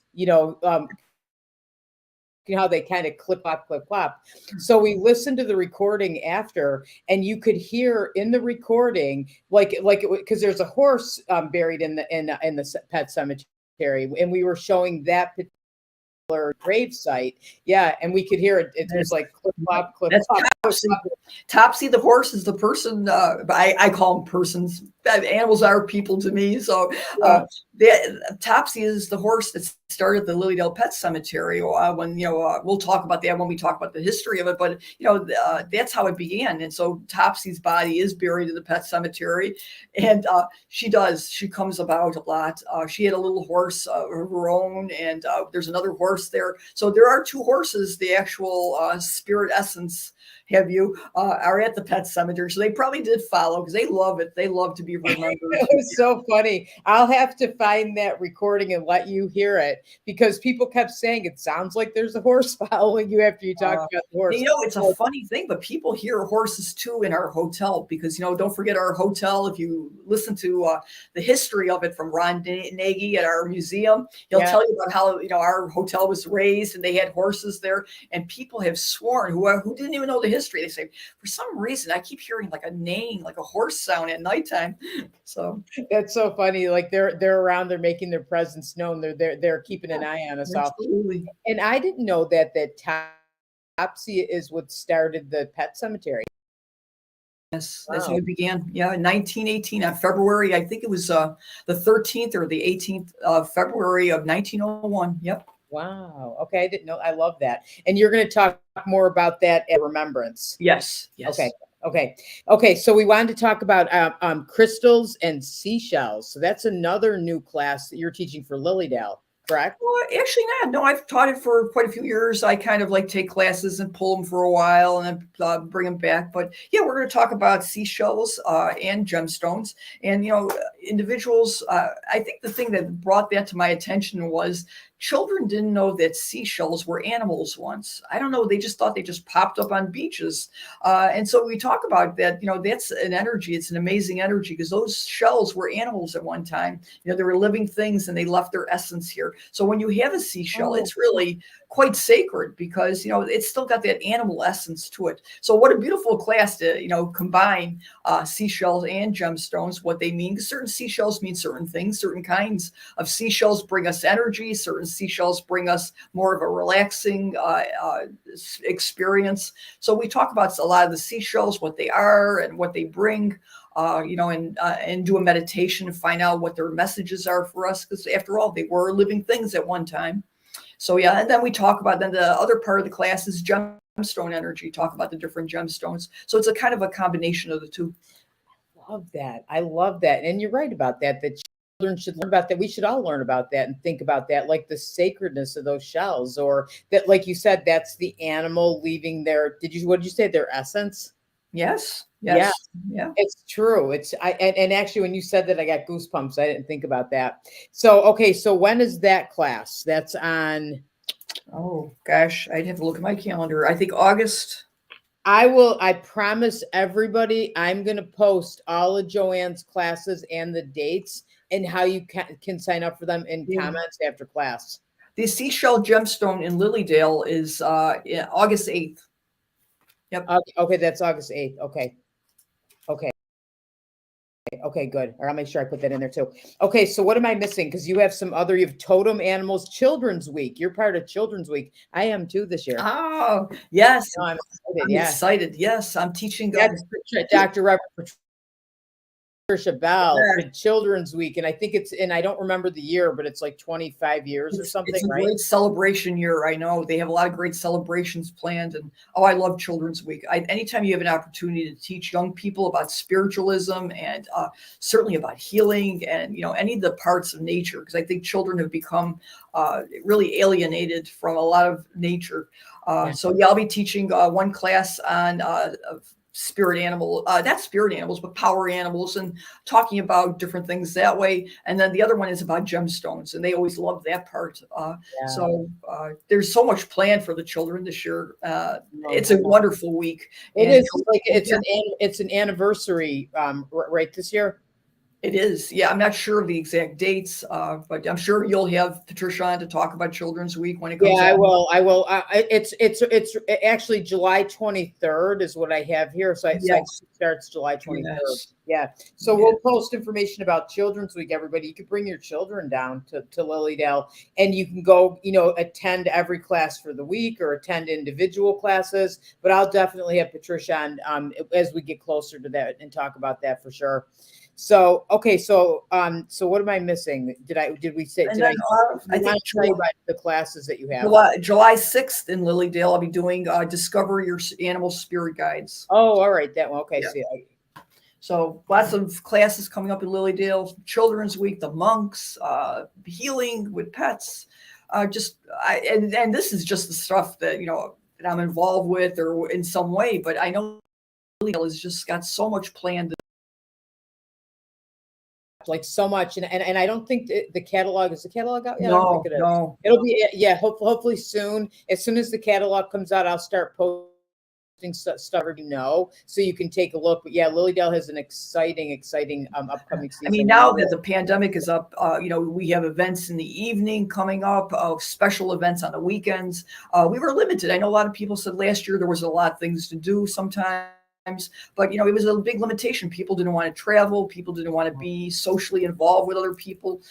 how they kind of clip up, clip up. So we listened to the recording after, and you could hear in the recording, because there's a horse buried in the pet cemetery, and we were showing that grave site. Yeah, and we could hear it. It was like clip clop, clip That's clop. Topsy. Topsy the horse is the person. I call them persons. Animals are people to me. So Topsy is the horse that started the Lilydale Pet Cemetery. When we'll talk about that when we talk about the history of it. But that's how it began. And so Topsy's body is buried in the pet cemetery, and she comes about a lot. She had a little horse of her own, and there's another horse there. So there are two horses. The actual spirit essence are at the pet cemetery. So they probably did follow because they love it. They love to be remembered. It was so funny. I'll have to find that recording and let you hear it, because people kept saying it sounds like there's a horse following you after you talk about the horse. It's a funny thing, but people hear horses too in our hotel because, don't forget our hotel. If you listen to the history of it from Ron Nagy at our museum, he'll tell you about how, our hotel was raised and they had horses there, and people have sworn who didn't even know the history. They say, for some reason, I keep hearing like a neighing, like a horse sound at nighttime. So that's so funny. Like they're around, they're making their presence known. They're keeping an eye on us all. And I didn't know that Topsy is what started the pet cemetery. Yes, that's how it began. Yeah, in 1918 on February, I think it was the 13th or the 18th of February of 1901. Yep. Wow. Okay, I didn't know. I love that. And you're going to talk more about that at Remembrance. Yes. Okay. So we wanted to talk about crystals and seashells. So that's another new class that you're teaching for Lilydale, correct? Well, actually not. No, I've taught it for quite a few years. I kind of like take classes and pull them for a while and then bring them back. But yeah, we're going to talk about seashells and gemstones. And, individuals, I think the thing that brought that to my attention was children didn't know that seashells were animals once. I don't know. They just thought they just popped up on beaches. And so we talk about that, that's an energy. It's an amazing energy because those shells were animals at one time. They were living things and they left their essence here. So when you have a seashell, it's really quite sacred because, it's still got that animal essence to it. So what a beautiful class to, combine seashells and gemstones, what they mean. Certain seashells mean certain things. Certain kinds of seashells bring us energy. Certain seashells bring us more of a relaxing experience. So we talk about a lot of the seashells, what they are and what they bring. And do a meditation and find out what their messages are for us. Because after all, they were living things at one time. So yeah, and then we talk about the other part of the class is gemstone energy, talk about the different gemstones. So it's a kind of a combination of the two. I love that. And you're right about that children should learn about that. We should all learn about that and think about that, like the sacredness of those shells, or that, like you said, that's the animal leaving what did you say, their essence? Yes. Yeah. It's true. And actually when you said that, I got goosebumps. I didn't think about that. So, okay. So when is that class? That's on. Oh gosh, I'd have to look at my calendar. I think August. I promise everybody, I'm going to post all of Joanne's classes and the dates and how you can sign up for them in comments after class. The seashell gemstone in Lilydale is August 8th. Yep. Okay, that's August 8th. Okay, good. Or I'll make sure I put that in there too. Okay, so what am I missing? Because you have Totem Animals Children's Week. You're part of Children's Week. I am too this year. Oh, yes. No, I'm excited. Yes, I'm teaching. Dr. Rev Patricia Bell for Children's Week, and I think I don't remember the year, but it's like 25 years or something. It's a great celebration year. I know they have a lot of great celebrations planned, and I love Children's Week. Anytime you have an opportunity to teach young people about spiritualism and certainly about healing and any of the parts of nature, because I think children have become really alienated from a lot of nature. So I'll be teaching one class on spirit animal, not spirit animals, but power animals, and talking about different things that way. And then the other one is about gemstones, and they always love that part. Yeah. So there's so much planned for the children this year. It's I a know. wonderful week. It And is like it's an anniversary, right this year. it is. Yeah, I'm not sure of the exact dates, but I'm sure you'll have Patricia on to talk about Children's Week when it comes Yeah, I out. will. It's actually July 23rd is what I have here. So it Yes, starts July 23rd. yes. Yeah. So Yeah. we'll post information about Children's Week, everybody. You can bring your children down to Lilydale, and you can go, attend every class for the week or attend individual classes. But I'll definitely have Patricia on as we get closer to that and talk about that for sure. So, okay. So what am I missing? Did we say, And did I, then I you want think to tell you about the classes that you have? July 6th in Lilydale, I'll be doing Discover Your Animal Spirit Guides. Oh, all right. That one. Okay. Yeah. See, So lots of classes coming up in Lilydale. Children's Week, the monks, healing with pets. And this is just the stuff that that I'm involved with or in some way. But I know Lilydale has just got so much planned. like so much, and I don't think the catalog is the catalog out yet. I don't No, think it is. no. It'll be hopefully soon. As soon as the catalog comes out, I'll start posting stuff so you can take a look. But yeah, Lilydale has an exciting upcoming season. I mean, now that the pandemic is up, we have events in the evening coming up, special events on the weekends. We were limited. I know a lot of people said last year there was a lot of things to do sometimes, but it was a big limitation. People didn't want to travel. People didn't want to be socially involved with other people.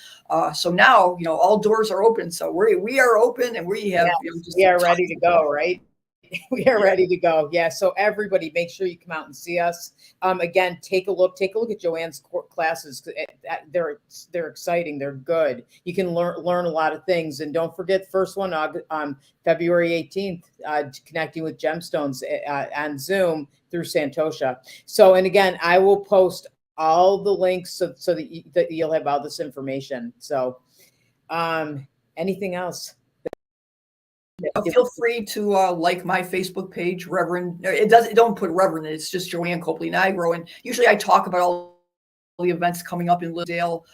So now, all doors are open. So we are open, and we have we are ready to go, right? We are ready to go. Yeah. So everybody, make sure you come out and see us. Again, take a look at Joanne's classes. They're exciting. They're good. You can learn a lot of things. And don't forget, first one on February 18th, connecting with gemstones on Zoom through Santosha. So, and again, I will post all the links so that you'll have all this information. So, anything else? Feel free to like my Facebook page, Reverend. Don't put Reverend. It's just Joanne Copley-Nigro, and usually I talk about all the events coming up in Lilydale,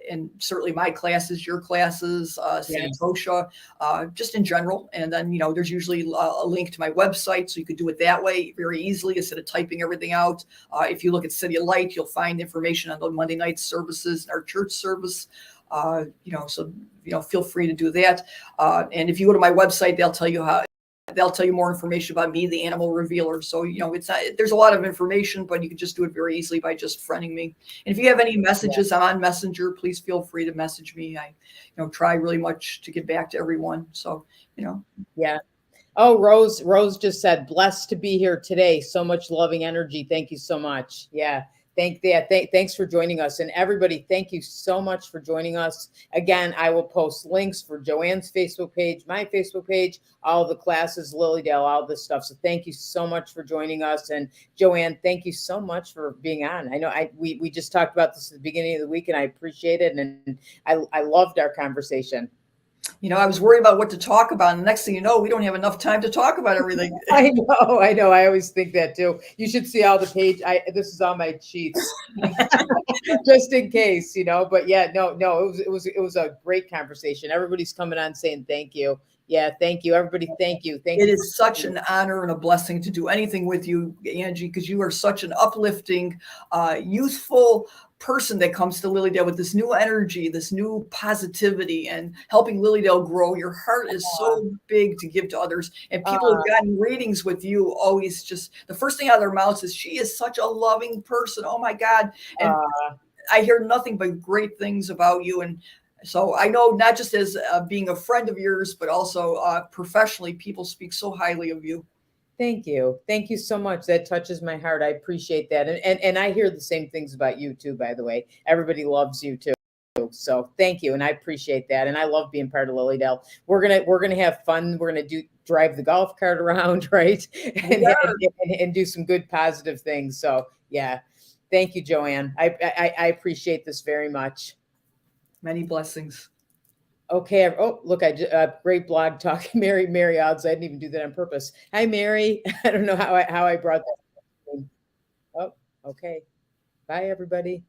and certainly my classes, your classes, Santosha, just in general. And then there's usually a link to my website, so you could do it that way very easily instead of typing everything out. If you look at City of Light, you'll find information on the Monday night services, our church service. So feel free to do that. And if you go to my website, they'll tell you more information about me, the animal revealer. So, there's a lot of information, but you can just do it very easily by just friending me. And if you have any messages, I'm on Messenger, please feel free to message me. I, try really much to get back to everyone. So, Yeah. Oh, Rose just said, blessed to be here today. So much loving energy. Thank you so much. Yeah. Thanks for joining us. And everybody, thank you so much for joining us. Again, I will post links for Joanne's Facebook page, my Facebook page, all the classes, Lilydale, all this stuff. So thank you so much for joining us. And Joanne, thank you so much for being on. I know we just talked about this at the beginning of the week, and I appreciate it. And I loved our conversation. I was worried about what to talk about. And the next thing you know, we don't have enough time to talk about everything. I know. I always think that too. You should see all the page. This is on my sheets, just in case, But yeah, no. It was a great conversation. Everybody's coming on saying thank you. Yeah, thank you, everybody. Thank you. It is such an honor and a blessing to do anything with you, Angie, because you are such an uplifting, youthful person that comes to Lilydale with this new energy, this new positivity, and helping Lilydale grow. Your heart is so big to give to others, and people have gotten readings with you. Always, just the first thing out of their mouths is, "She is such a loving person." Oh my God! And I hear nothing but great things about you. And so I know, not just as being a friend of yours, but also professionally, people speak so highly of you. Thank you. Thank you so much. That touches my heart. I appreciate that. And I hear the same things about you too, by the way. Everybody loves you too. So thank you. And I appreciate that. And I love being part of Lilydale. We're gonna have fun. We're gonna drive the golf cart around, right? And do some good positive things. So yeah. Thank you, Joanne. I appreciate this very much. Many blessings. Okay. Oh, look, great blog talk. Mary odds. I didn't even do that on purpose. Hi, Mary. I don't know how I brought that. Oh, okay. Bye, everybody.